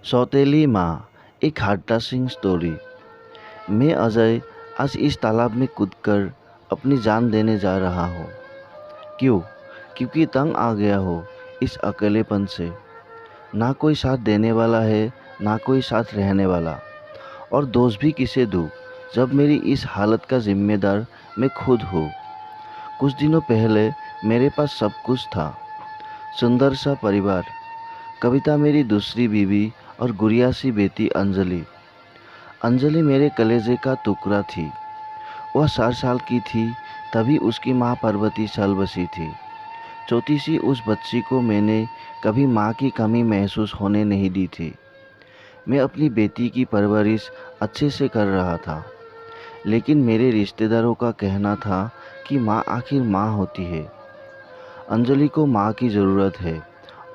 सौतेली माँ, एक हार्ट टचिंग स्टोरी। मैं अजय आज इस तालाब में कूदकर अपनी जान देने जा रहा हूँ। क्यों? क्योंकि तंग आ गया हो इस अकेलेपन से। ना कोई साथ देने वाला है, ना कोई साथ रहने वाला। और दोस्त भी किसे दूँ जब मेरी इस हालत का जिम्मेदार मैं खुद हूँ। कुछ दिनों पहले मेरे पास सब कुछ था। सुंदर सा परिवार, कविता मेरी दूसरी बीवी और गुड़िया सी बेटी अंजलि। अंजलि मेरे कलेजे का टुकड़ा थी। वह 4 साल की थी तभी उसकी माँ पार्वती चल बसी थी। छोटी सी उस बच्ची को मैंने कभी माँ की कमी महसूस होने नहीं दी थी। मैं अपनी बेटी की परवरिश अच्छे से कर रहा था, लेकिन मेरे रिश्तेदारों का कहना था कि माँ आखिर माँ होती है। अंजलि को माँ की ज़रूरत है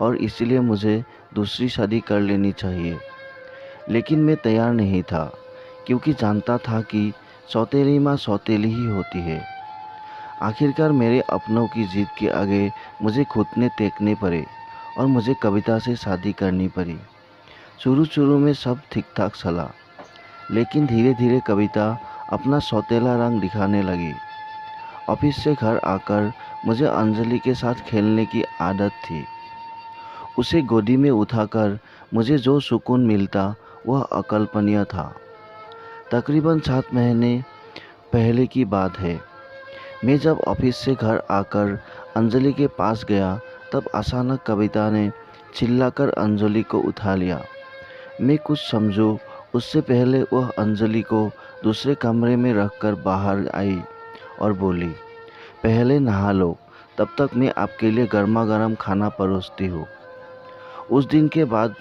और इसलिए मुझे दूसरी शादी कर लेनी चाहिए। लेकिन मैं तैयार नहीं था, क्योंकि जानता था कि सौतेली माँ सौतेली ही होती है। आखिरकार मेरे अपनों की जिद के आगे मुझे घुटने टेकने पड़े और मुझे कविता से शादी करनी पड़ी। शुरू में सब ठीक ठाक चला, लेकिन धीरे धीरे कविता अपना सौतेला रंग दिखाने लगी। ऑफिस से घर आकर मुझे अंजलि के साथ खेलने की आदत थी। उसे गोदी में उठाकर मुझे जो सुकून मिलता वह अकल्पनीय था। तकरीबन 7 महीने पहले की बात है। मैं जब ऑफिस से घर आकर अंजलि के पास गया, तब अचानक कविता ने चिल्लाकर अंजलि को उठा लिया। मैं कुछ समझूं उससे पहले वह अंजलि को दूसरे कमरे में रखकर बाहर आई और बोली, पहले नहा लो, तब तक मैं आपके लिए गर्मा गर्म खाना परोसती हूँ। उस दिन के बाद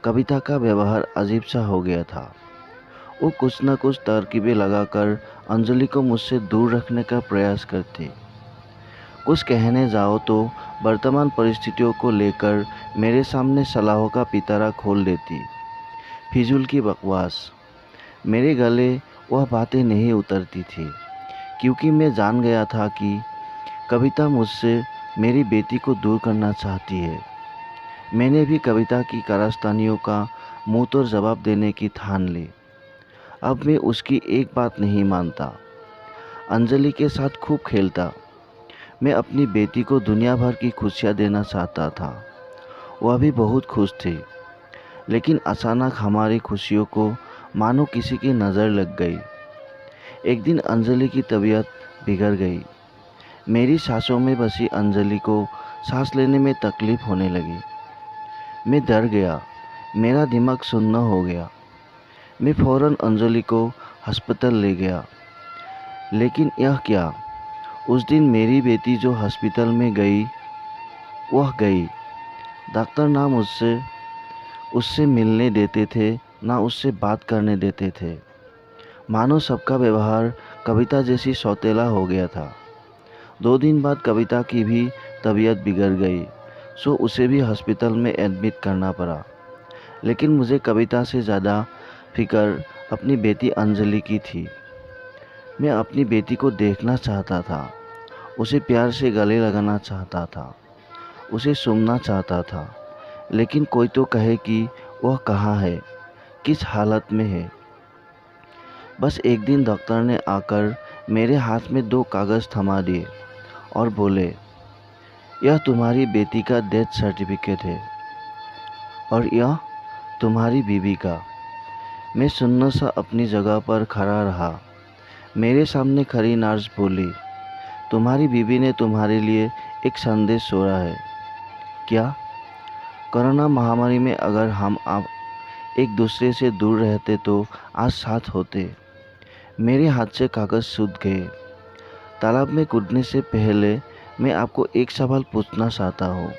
कविता का व्यवहार अजीब सा हो गया था। वो कुछ न कुछ तरकीबें लगाकर अंजलि को मुझसे दूर रखने का प्रयास करती। कुछ कहने जाओ तो वर्तमान परिस्थितियों को लेकर मेरे सामने सलाहों का पिटारा खोल देती। फिजूल की बकवास। मेरे गले वह बातें नहीं उतरती थी, क्योंकि मैं जान गया था कि कविता मुझसे मेरी बेटी को दूर करना चाहती है। मैंने भी कविता की कारस्तानियों का मुंह तोड़ जवाब देने की ठान ली। अब मैं उसकी एक बात नहीं मानता। अंजलि के साथ खूब खेलता। मैं अपनी बेटी को दुनिया भर की खुशियाँ देना चाहता था। वह भी बहुत खुश थी। लेकिन अचानक हमारी खुशियों को मानो किसी की नज़र लग गई। एक दिन अंजलि की तबीयत बिगड़ गई। मेरी सांसों में बसी अंजलि को सांस लेने में तकलीफ होने लगी। मैं डर गया। मेरा दिमाग सुन्न हो गया। मैं फौरन अंजलि को अस्पताल ले गया। लेकिन यह क्या, उस दिन मेरी बेटी जो हॉस्पिटल में गई, वह गई। डॉक्टर ना मुझसे उससे मिलने देते थे, ना उससे बात करने देते थे। मानो सबका व्यवहार कविता जैसी सौतेला हो गया था। 2 दिन बाद कविता की भी तबीयत बिगड़ गई, सो उसे भी हॉस्पिटल में एडमिट करना पड़ा। लेकिन मुझे कविता से ज़्यादा फिक्र अपनी बेटी अंजलि की थी। मैं अपनी बेटी को देखना चाहता था, उसे प्यार से गले लगाना चाहता था, उसे सुनना चाहता था। लेकिन कोई तो कहे कि वह कहाँ है, किस हालत में है। बस एक दिन डॉक्टर ने आकर मेरे हाथ में 2 कागज़ थमा दिए और बोले, यह तुम्हारी बेटी का डेथ सर्टिफिकेट है और यह तुम्हारी बीवी का। मैं सुन्न सा अपनी जगह पर खड़ा रहा। मेरे सामने खड़ी नर्स बोली, तुम्हारी बीवी ने तुम्हारे लिए एक संदेश छोड़ा है। क्या? कोरोना महामारी में अगर हम आप एक दूसरे से दूर रहते तो आज साथ होते। मेरे हाथ से कागज़ सूख गए। तालाब में कूदने से पहले मैं आपको एक सवाल पूछना चाहता हूँ।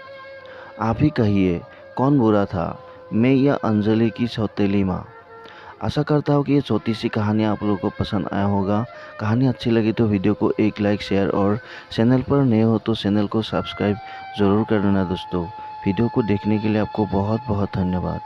आप ही कहिए, कौन बुरा था, मैं या अंजलि की सौतेली माँ? आशा करता हूँ कि ये छोटी सी कहानी आप लोगों को पसंद आया होगा। कहानी अच्छी लगी तो वीडियो को एक लाइक, शेयर और चैनल पर नए हो तो चैनल को सब्सक्राइब ज़रूर कर देना दोस्तों। वीडियो को देखने के लिए आपको बहुत बहुत धन्यवाद।